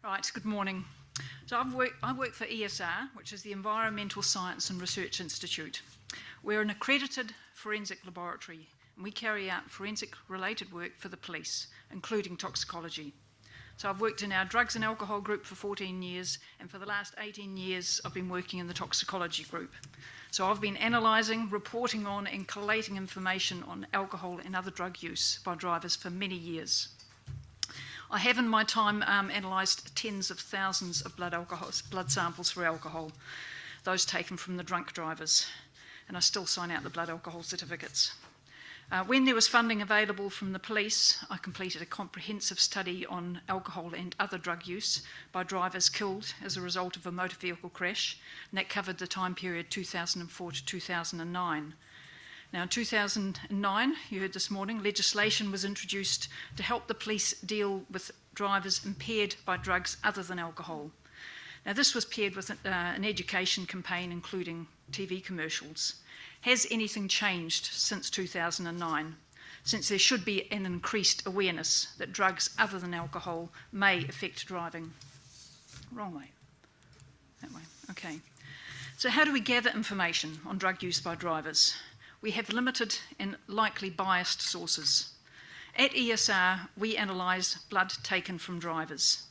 Right, good morning. So I work for ESR, which is the Environmental Science and Research Institute. We're an accredited forensic laboratory, and we carry out forensic-related work for the police, including toxicology. So I've worked in our drugs and alcohol group for 14 years, and for the last 18 years I've been working in the toxicology group. So I've been analysing, reporting on and collating information on alcohol and other drug use by drivers for many years. I have in my time analysed tens of thousands of blood samples for alcohol, those taken from the drunk drivers, and I still sign out the blood alcohol certificates. When there was funding available from the police, I completed a comprehensive study on alcohol and other drug use by drivers killed as a result of a motor vehicle crash, and that covered the time period 2004 to 2009. Now, in 2009, you heard this morning, legislation was introduced to help the police deal with drivers impaired by drugs other than alcohol. Now, this was paired with an education campaign, including TV commercials. Has anything changed since 2009? Since there should be an increased awareness that drugs other than alcohol may affect driving. Wrong way. That way, okay. So how do we gather information on drug use by drivers? We have limited and likely biased sources. At ESR, we analyse blood taken from drivers.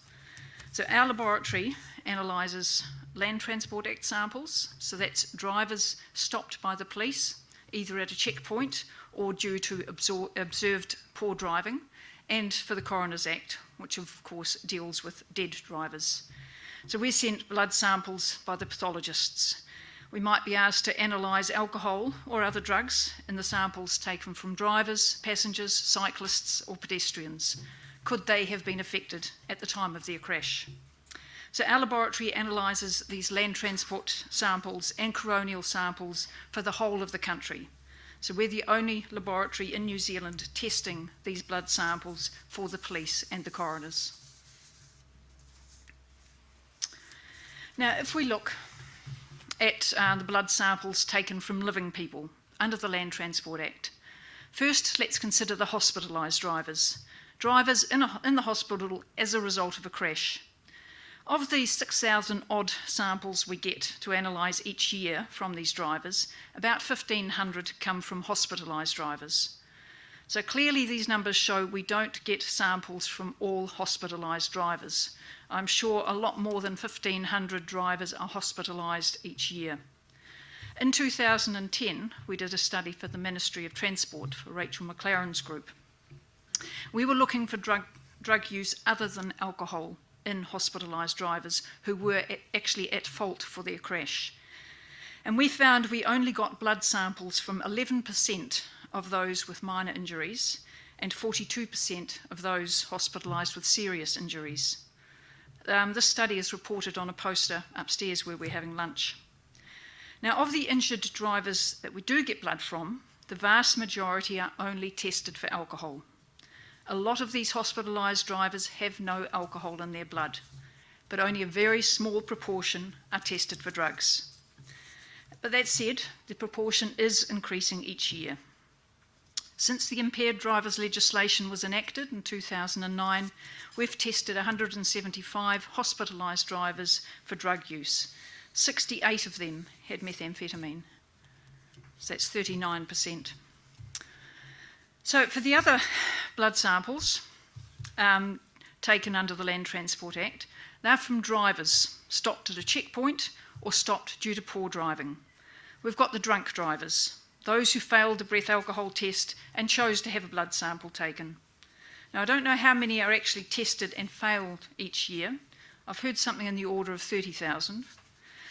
So our laboratory analyses Land Transport Act samples, so that's drivers stopped by the police, either at a checkpoint or due to observed poor driving, and for the Coroner's Act, which of course deals with dead drivers. So we're sent blood samples by the pathologists. We might be asked to analyse alcohol or other drugs in the samples taken from drivers, passengers, cyclists or pedestrians. Could they have been affected at the time of their crash? So our laboratory analyses these land transport samples and coronial samples for the whole of the country. So we're the only laboratory in New Zealand testing these blood samples for the police and the coroners. Now, if we look at the blood samples taken from living people under the Land Transport Act. First, let's consider the hospitalised drivers. Drivers in the hospital as a result of a crash. Of the 6,000 odd samples we get to analyse each year from these drivers, about 1,500 come from hospitalised drivers. So clearly these numbers show we don't get samples from all hospitalised drivers. I'm sure a lot more than 1,500 drivers are hospitalised each year. In 2010, we did a study for the Ministry of Transport, for Rachel McLaren's group. We were looking for drug use other than alcohol in hospitalised drivers who were actually at fault for their crash. And we found we only got blood samples from 11% of those with minor injuries and 42% of those hospitalised with serious injuries. This study is reported on a poster upstairs where we're having lunch. Now, of the injured drivers that we do get blood from, the vast majority are only tested for alcohol. A lot of these hospitalised drivers have no alcohol in their blood, but only a very small proportion are tested for drugs. But that said, the proportion is increasing each year. Since the impaired drivers legislation was enacted in 2009, we've tested 175 hospitalised drivers for drug use. 68 of them had methamphetamine, so that's 39%. So for the other blood samples taken under the Land Transport Act, they're from drivers stopped at a checkpoint or stopped due to poor driving. We've got the drunk drivers, those who failed the breath alcohol test and chose to have a blood sample taken. Now, I don't know how many are actually tested and failed each year. I've heard something in the order of 30,000.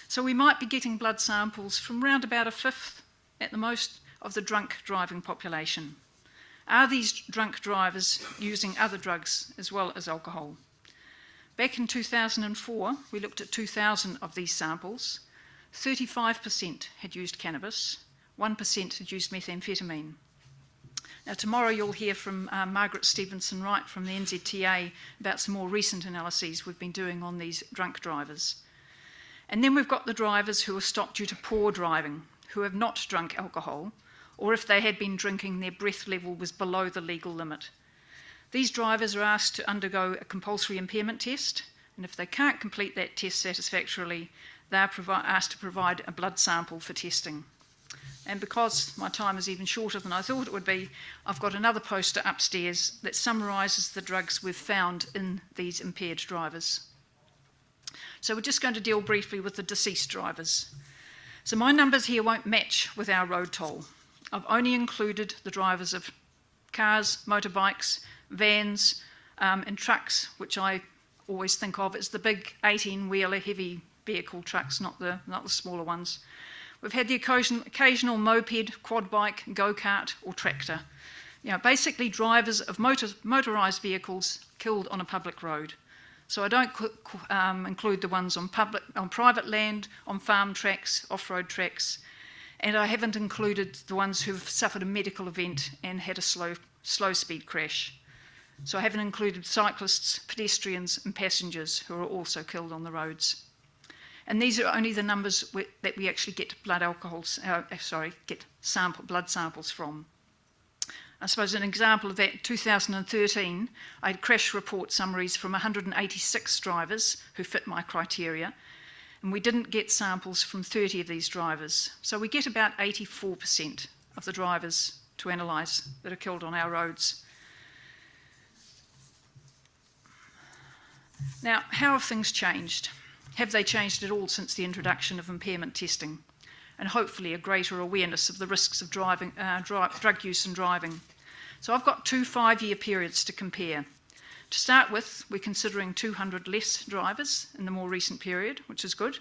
So we might be getting blood samples from round about a fifth, at the most, of the drunk driving population. Are these drunk drivers using other drugs as well as alcohol? Back in 2004, we looked at 2,000 of these samples. 35% had used cannabis, 1% had used methamphetamine. Now, tomorrow you'll hear from Margaret Stevenson-Wright from the NZTA about some more recent analyses we've been doing on these drunk drivers. And then we've got the drivers who are stopped due to poor driving, who have not drunk alcohol, or if they had been drinking, their breath level was below the legal limit. These drivers are asked to undergo a compulsory impairment test. And if they can't complete that test satisfactorily, they're asked to provide a blood sample for testing. And because my time is even shorter than I thought it would be, I've got another poster upstairs that summarises the drugs we've found in these impaired drivers. So we're just going to deal briefly with the deceased drivers. So my numbers here won't match with our road toll. I've only included the drivers of cars, motorbikes, vans, and trucks, which I always think of as the big 18-wheeler heavy vehicle trucks, not the smaller ones. We've had the occasional moped, quad bike, go-kart or tractor. Basically drivers of motorised vehicles killed on a public road. So I don't include the ones on private land, on farm tracks, off-road tracks, and I haven't included the ones who've suffered a medical event and had a slow speed crash. So I haven't included cyclists, pedestrians and passengers who are also killed on the roads. And these are only the numbers that we actually get blood samples from. I suppose an example of that, 2013, I had crash report summaries from 186 drivers who fit my criteria, and we didn't get samples from 30 of these drivers. So we get about 84% of the drivers to analyse that are killed on our roads. Now, how have things changed? Have they changed at all since the introduction of impairment testing? And hopefully a greater awareness of the risks of drug use and driving. So I've got 2 5-year periods to compare. To start with, we're considering 200 less drivers in the more recent period, which is good.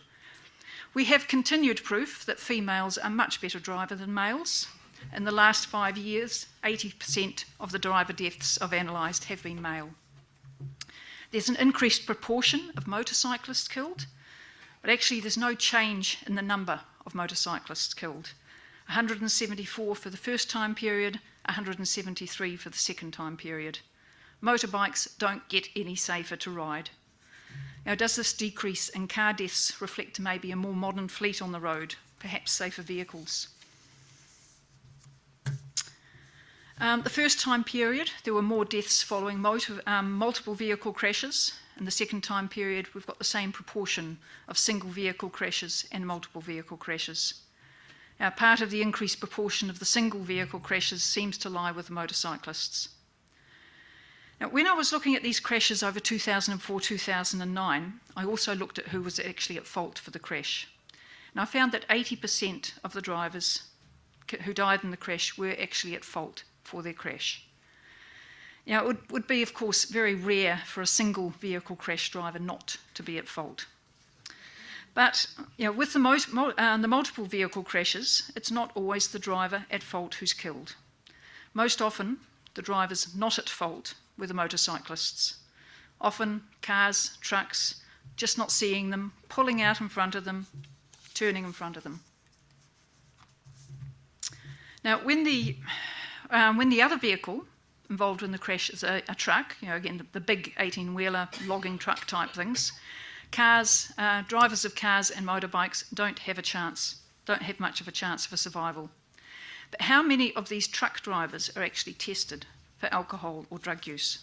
We have continued proof that females are much better driver than males. In the last 5 years, 80% of the driver deaths I've analysed have been male. There's an increased proportion of motorcyclists killed, but actually there's no change in the number of motorcyclists killed. 174 for the first time period, 173 for the second time period. Motorbikes don't get any safer to ride. Now, does this decrease in car deaths reflect maybe a more modern fleet on the road, perhaps safer vehicles? The first time period, there were more deaths following multiple vehicle crashes. In the second time period, we've got the same proportion of single vehicle crashes and multiple vehicle crashes. Now, part of the increased proportion of the single vehicle crashes seems to lie with the motorcyclists. Now, when I was looking at these crashes over 2004-2009, I also looked at who was actually at fault for the crash. And I found that 80% of the drivers who died in the crash were actually at fault for their crash. Now, it would be, of course, very rare for a single vehicle crash driver not to be at fault. But with the multiple vehicle crashes, it's not always the driver at fault who's killed. Most often, the drivers not at fault were the motorcyclists. Often cars, trucks, just not seeing them, pulling out in front of them, turning in front of them. Now, when the other vehicle involved in the crash is a truck, again, the big 18-wheeler logging truck type things, drivers of cars and motorbikes don't have much of a chance for survival. But how many of these truck drivers are actually tested for alcohol or drug use?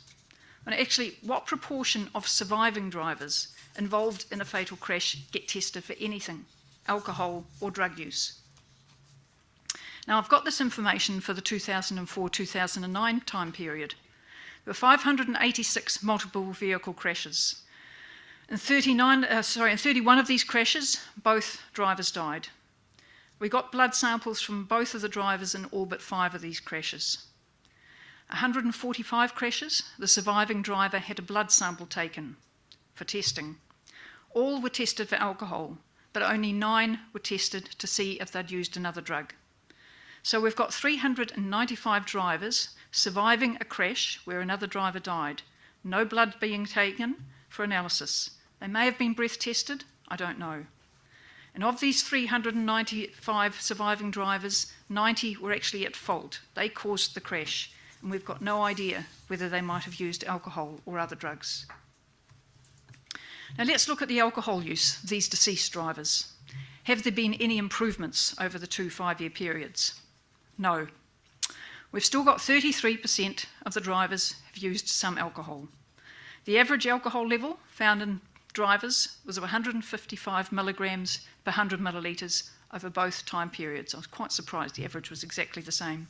And actually, what proportion of surviving drivers involved in a fatal crash get tested for anything, alcohol or drug use? Now, I've got this information for the 2004-2009 time period. There were 586 multiple vehicle crashes. In 31 of these crashes, both drivers died. We got blood samples from both of the drivers in all but 5 of these crashes. 145 crashes, the surviving driver had a blood sample taken for testing. All were tested for alcohol, but only 9 were tested to see if they'd used another drug. So we've got 395 drivers surviving a crash where another driver died, no blood being taken for analysis. They may have been breath tested, I don't know. And of these 395 surviving drivers, 90 were actually at fault. They caused the crash, and we've got no idea whether they might have used alcohol or other drugs. Now let's look at the alcohol use of these deceased drivers. Have there been any improvements over the 2 5-year periods? No. We've still got 33% of the drivers have used some alcohol. The average alcohol level found in drivers was of 155 milligrams per 100 millilitres over both time periods. I was quite surprised the average was exactly the same.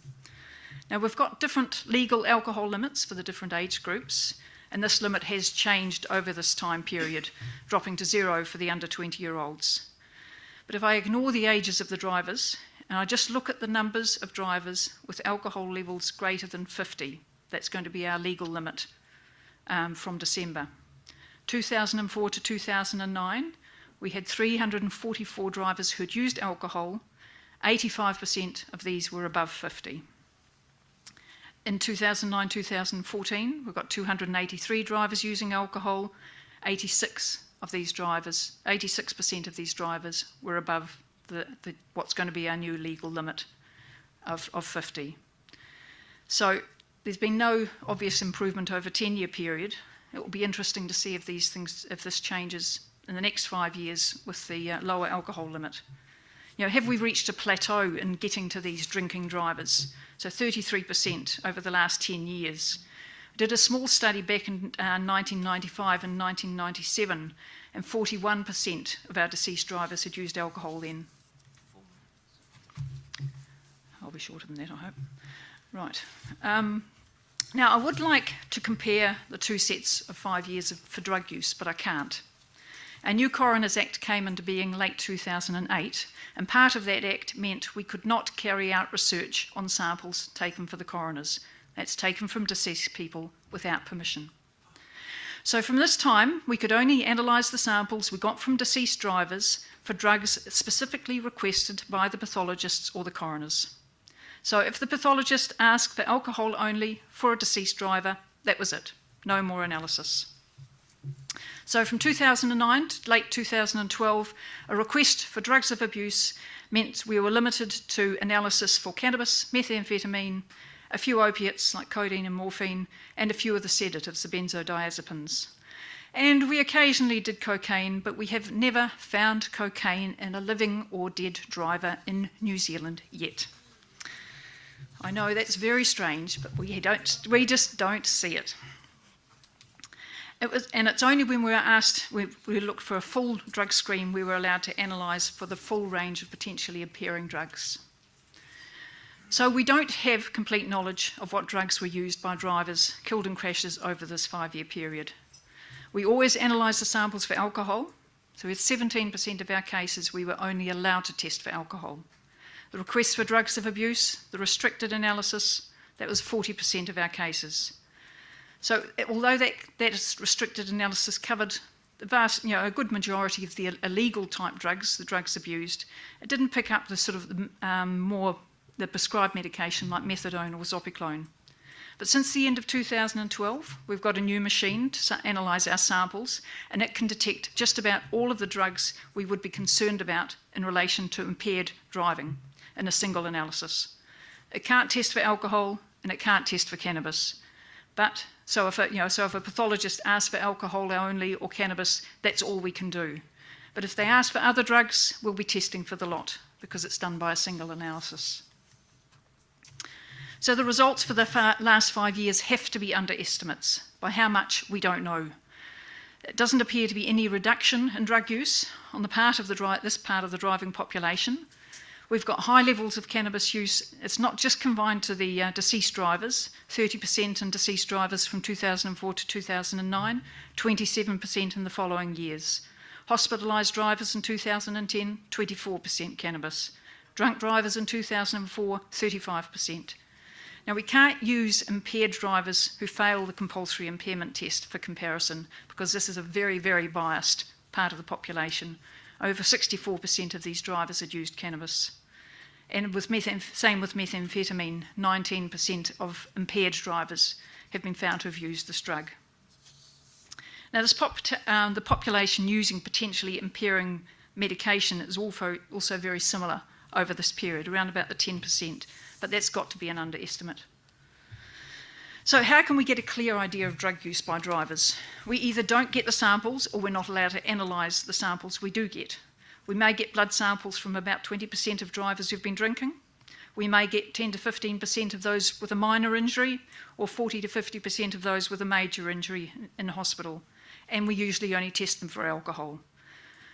Now, we've got different legal alcohol limits for the different age groups, and this limit has changed over this time period, dropping to 0 for the under 20-year-olds. But if I ignore the ages of the drivers, and I just look at the numbers of drivers with alcohol levels greater than 50, that's going to be our legal limit from December. 2004 to 2009, we had 344 drivers who'd used alcohol. 85% of these were above 50. In 2009-2014, we've got 283 drivers using alcohol. 86% of these drivers were above what's going to be our new legal limit of 50. So there's been no obvious improvement over a 10-year period. It will be interesting to see if this changes in the next 5 years with the lower alcohol limit. You know, have we reached a plateau in getting to these drinking drivers? So 33% over the last 10 years. We did a small study back in 1995 and 1997, and 41% of our deceased drivers had used alcohol then. I'll be shorter than that, I hope. Right. Now, I would like to compare the two sets of 5 years for drug use, but I can't. A new Coroners Act came into being late 2008, and part of that act meant we could not carry out research on samples taken for the coroners. That's taken from deceased people without permission. So from this time, we could only analyse the samples we got from deceased drivers for drugs specifically requested by the pathologists or the coroners. So if the pathologist asked for alcohol only for a deceased driver, that was it. No more analysis. So from 2009 to late 2012, a request for drugs of abuse meant we were limited to analysis for cannabis, methamphetamine, a few opiates like codeine and morphine, and a few of the sedatives, the benzodiazepines. And we occasionally did cocaine, but we have never found cocaine in a living or dead driver in New Zealand yet. I know that's very strange, but we just don't see it. And it's only when we were asked, we looked for a full drug screen, we were allowed to analyse for the full range of potentially impairing drugs. So we don't have complete knowledge of what drugs were used by drivers killed in crashes over this 5-year period. We always analyse the samples for alcohol. So with 17% of our cases, we were only allowed to test for alcohol. The requests for drugs of abuse, the restricted analysis, that was 40% of our cases. So although that restricted analysis covered a good majority of the illegal type drugs, the drugs abused, it didn't pick up the sort of the prescribed medication like methadone or zopiclone. But since the end of 2012, we've got a new machine to analyse our samples, and it can detect just about all of the drugs we would be concerned about in relation to impaired driving in a single analysis. It can't test for alcohol and it can't test for cannabis. But so if a pathologist asks for alcohol only or cannabis, that's all we can do. But if they ask for other drugs, we'll be testing for the lot because it's done by a single analysis. So the results for the last 5 years have to be underestimates. By how much, we don't know. It doesn't appear to be any reduction in drug use on the part of this part of the driving population. We've got high levels of cannabis use. It's not just confined to the deceased drivers, 30% in deceased drivers from 2004 to 2009, 27% in the following years. Hospitalised drivers in 2010, 24% cannabis. Drunk drivers in 2004, 35%. Now, we can't use impaired drivers who fail the compulsory impairment test for comparison because this is a very, very biased part of the population. Over 64% of these drivers had used cannabis. And same with methamphetamine, 19% of impaired drivers have been found to have used this drug. Now, the population using potentially impairing medication is also very similar over this period, around about the 10%, but that's got to be an underestimate. So how can we get a clear idea of drug use by drivers? We either don't get the samples or we're not allowed to analyse the samples we do get. We may get blood samples from about 20% of drivers who've been drinking. We may get 10 to 15% of those with a minor injury or 40 to 50% of those with a major injury in hospital. and we usually only test them for alcohol.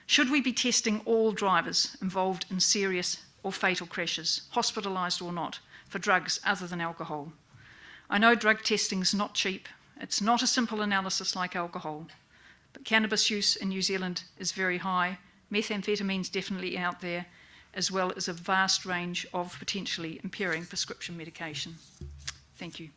Should we be testing all drivers involved in serious or fatal crashes, hospitalised or not, for drugs other than alcohol? I know drug testing is not cheap. It's not a simple analysis like alcohol, but cannabis use in New Zealand is very high. Methamphetamine's definitely out there, as well as a vast range of potentially impairing prescription medication. Thank you.